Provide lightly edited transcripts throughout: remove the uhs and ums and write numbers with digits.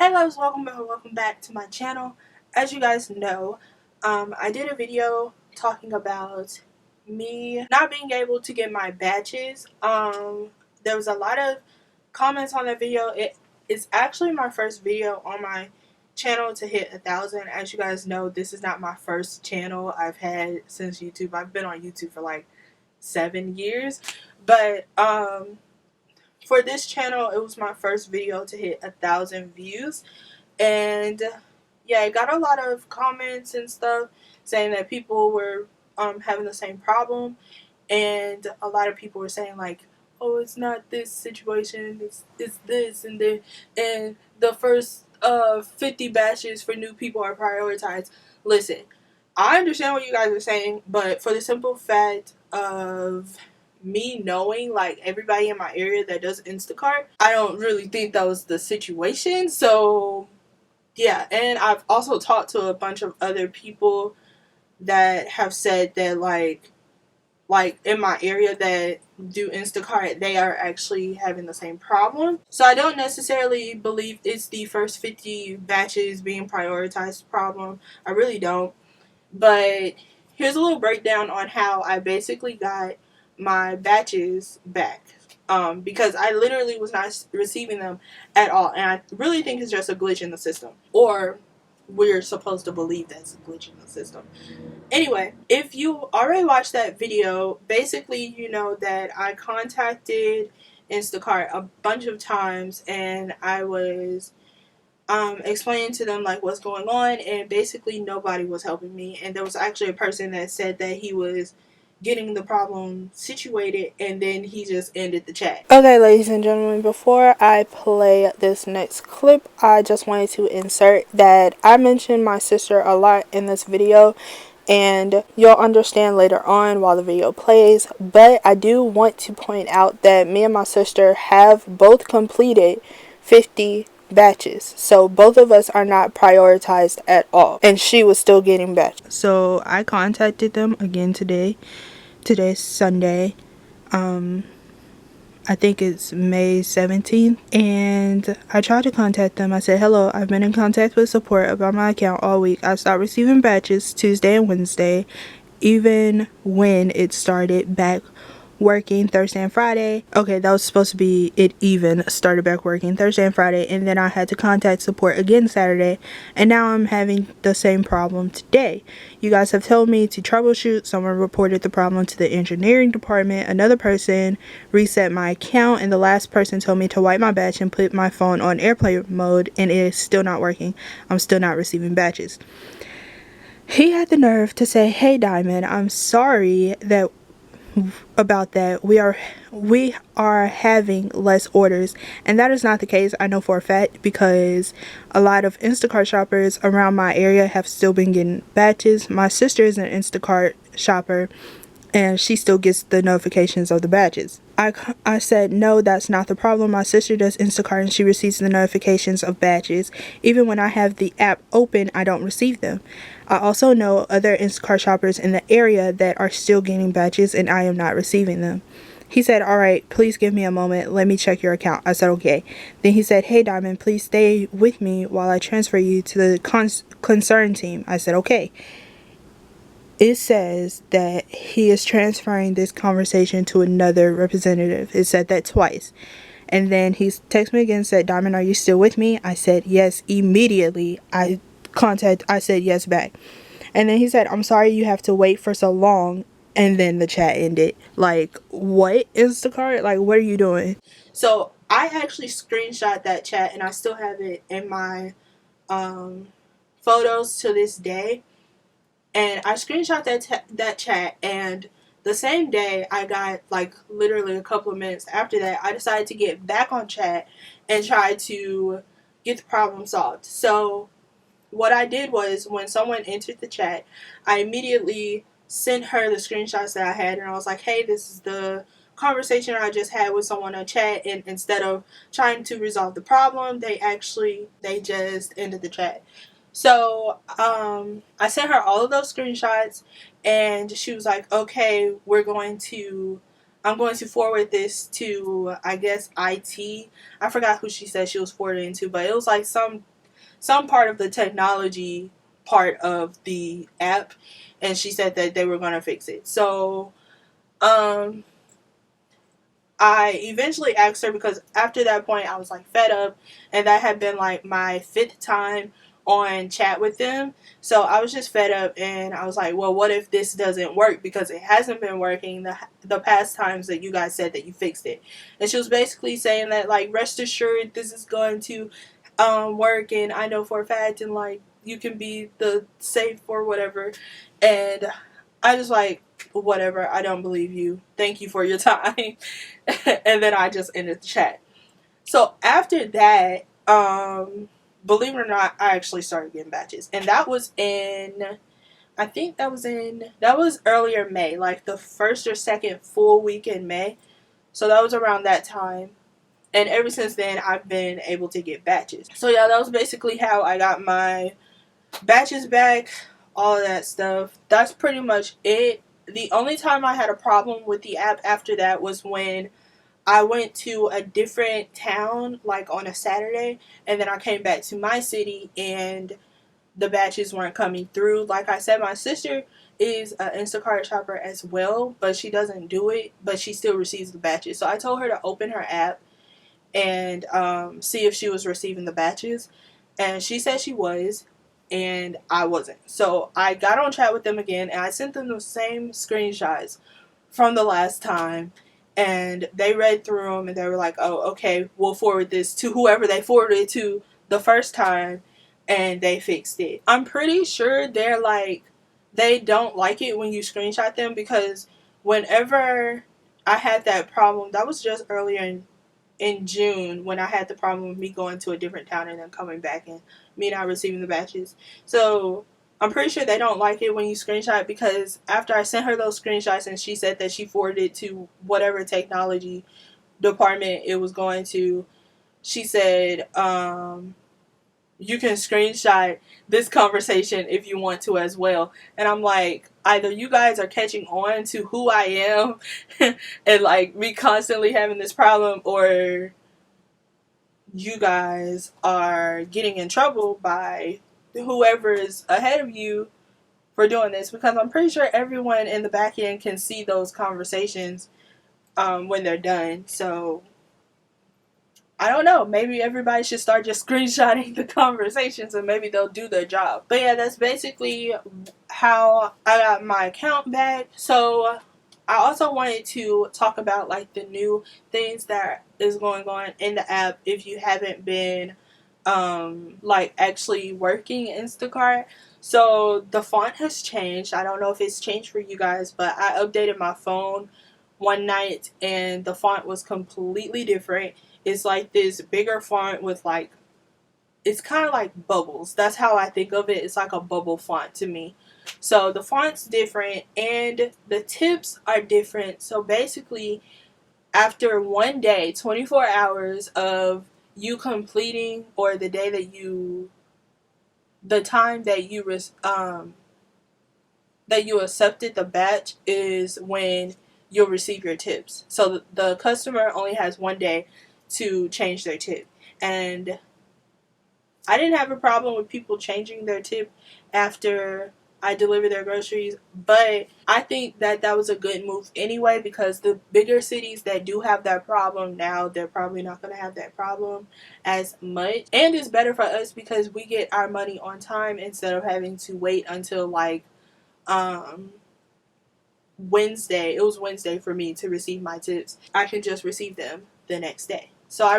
Hey loves, welcome back to my channel. As you guys know, I did a video talking about me not being able to get my badges. There was a lot of comments on that video. It is actually my first video on my channel to hit 1,000. As you guys know, this is not my first channel I've had since YouTube. I've been on YouTube for like 7 years, but for this channel, it was my first video to hit 1,000 views. And yeah, I got a lot of comments and stuff saying that people were having the same problem. And a lot of people were saying like, oh, it's not this situation, it's this and the first 50 batches for new people are prioritized. Listen, I understand what you guys are saying, but for the simple fact of me knowing like everybody in my area that does Instacart, I don't really think that was the situation. So yeah, and I've also talked to a bunch of other people that have said that like in my area that do Instacart, they are actually having the same problem. So I don't necessarily believe it's the first 50 batches being prioritized problem. I really don't. But here's a little breakdown on how I basically got my batches back. Because I literally was not receiving them at all. And I really think it's just a glitch in the system. Or we're supposed to believe that's a glitch in the system. Anyway, if you already watched that video, basically you know that I contacted Instacart a bunch of times and I was explaining to them like what's going on, and basically nobody was helping me. And there was actually a person that said that he was getting the problem situated, and then he just ended the chat. Okay, ladies and gentlemen, before I play this next clip, I just wanted to insert that I mentioned my sister a lot in this video, and you'll understand later on while the video plays. But I do want to point out that me and my sister have both completed 50 batches, so both of us are not prioritized at all, and she was still getting batches. So I contacted them again today. Today's Sunday. I think it's May 17th, and I tried to contact them. I said, hello, I've been in contact with support about my account all week. I stopped receiving batches Tuesday and Wednesday, even when it started back working Thursday and Friday. Okay, that was supposed to be it. Even started back working Thursday and Friday, and then I had to contact support again Saturday, and now I'm having the same problem today. You guys have told me to troubleshoot. Someone reported the problem to the engineering department. Another person reset my account, and the last person told me to wipe my batch and put my phone on airplane mode, and it is still not working. I'm still not receiving batches. He had the nerve to say, hey Diamond, I'm sorry about that. We are having less orders, and that is not the case. I know for a fact, because a lot of Instacart shoppers around my area have still been getting batches. My sister is an Instacart shopper, and she still gets the notifications of the batches. I said, no, that's not the problem. My sister does Instacart and she receives the notifications of batches. Even when I have the app open, I don't receive them. I also know other Instacart shoppers in the area that are still getting batches, and I am not receiving them. He said, all right, please give me a moment. Let me check your account. I said, okay. Then he said, hey Diamond, please stay with me while I transfer you to the concern team. I said, okay. It says that he is transferring this conversation to another representative. It said that twice. And then he texted me again and said, Diamond, are you still with me? I said, yes. Immediately, I said yes back. And then he said, I'm sorry you have to wait for so long. And then the chat ended. Like, what, Instacart? Like, what are you doing? So, I actually screenshot that chat, and I still have it in my photos to this day. And I screenshot that chat, and the same day I got, like, literally a couple of minutes after that, I decided to get back on chat and try to get the problem solved. So what I did was, when someone entered the chat, I immediately sent her the screenshots that I had, and I was like, hey, this is the conversation I just had with someone on chat, and instead of trying to resolve the problem, they just ended the chat. So I sent her all of those screenshots, and she was like, okay, I'm going to forward this to, I guess, IT. I forgot who she said she was forwarding to, but it was like some some part of the technology part of the app, and she said that they were going to fix it. So I eventually asked her, because after that point I was like fed up, and that had been like my 5th time on chat with them. So I was just fed up, and I was like, well, what if this doesn't work, because it hasn't been working the past times that you guys said that you fixed it. And she was basically saying that, like, rest assured this is going to work, and I know for a fact, and like you can be the safe or whatever. And I just like, whatever, I don't believe you. Thank you for your time. And then I just ended the chat. So after that, believe it or not, I actually started getting batches. And that was in, I think that was earlier May, like the 1st or 2nd full week in May. So that was around that time. And ever since then, I've been able to get batches. So yeah, that was basically how I got my batches back, all of that stuff. That's pretty much it. The only time I had a problem with the app after that was when I went to a different town, like on a Saturday, and then I came back to my city and the batches weren't coming through. Like I said, my sister is an Instacart shopper as well, but she doesn't do it, but she still receives the batches. So I told her to open her app and see if she was receiving the batches, and she said she was, and I wasn't. So I got on chat with them again, and I sent them the same screenshots from the last time, and they read through them, and they were like, oh, okay, we'll forward this to whoever they forwarded it to the first time, and they fixed it. I'm pretty sure they're like, they don't like it when you screenshot them, because whenever I had that problem, that was just earlier in June, when I had the problem with me going to a different town and then coming back and me not receiving the batches. So I'm pretty sure they don't like it when you screenshot, because after I sent her those screenshots and she said that she forwarded it to whatever technology department it was going to, she said, you can screenshot this conversation if you want to as well. And I'm like, either you guys are catching on to who I am and like me constantly having this problem, or you guys are getting in trouble by whoever is ahead of you for doing this, because I'm pretty sure everyone in the back end can see those conversations when they're done. So I don't know. Maybe everybody should start just screenshotting the conversations, and maybe they'll do their job. But yeah, that's basically how I got my account back. So I also wanted to talk about like the new things that is going on in the app if you haven't been like actually working Instacart. So the font has changed. I don't know if it's changed for you guys, but I updated my phone one night and the font was completely different. It's like this bigger font with like, it's kind of like bubbles. That's how I think of it. It's like a bubble font to me. So the font's different and the tips are different. So basically, after one day, 24 hours of you completing, or the day that the time that you accepted the batch is when you'll receive your tips. So the customer only has one day to change their tip. And I didn't have a problem with people changing their tip after I delivered their groceries, but I think that that was a good move anyway, because the bigger cities that do have that problem now, they're probably not going to have that problem as much. And it's better for us because we get our money on time instead of having to wait until like Wednesday. It was Wednesday for me to receive my tips. I can just receive them the next day. So I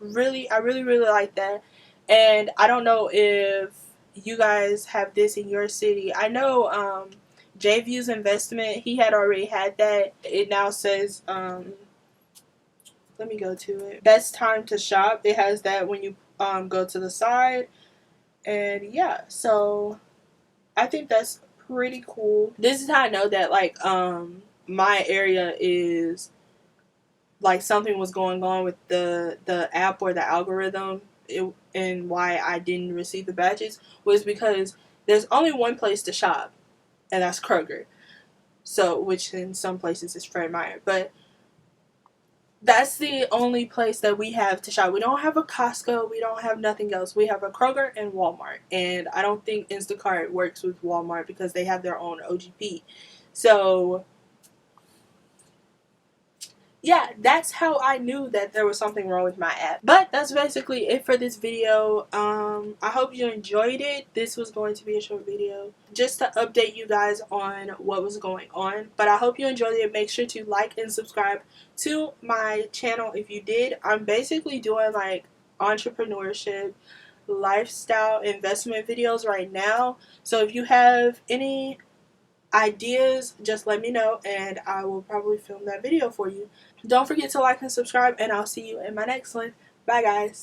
really like that. And I don't know if you guys have this in your city. I know JView's Investment, he had already had that. It now says let me go to it. Best time to shop. It has that when you go to the side. And yeah, so I think that's pretty cool. This is how I know that like my area is like something was going on with the app or the algorithm, and why I didn't receive the badges was because there's only one place to shop, and that's Kroger. So, which in some places is Fred Meyer, but That's the only place that we have to shop. We don't have a Costco. We don't have nothing else. We have a Kroger and Walmart. And I don't think Instacart works with Walmart because they have their own OGP. So yeah, that's how I knew that there was something wrong with my app. But that's basically it for this video. I hope you enjoyed it. This was going to be a short video just to update you guys on what was going on. But I hope you enjoyed it. Make sure to like and subscribe to my channel if you did. I'm basically doing like entrepreneurship, lifestyle, investment videos right now. So if you have any ideas, just let me know and I will probably film that video for you. Don't forget to like and subscribe, and I'll see you in my next one. Bye guys.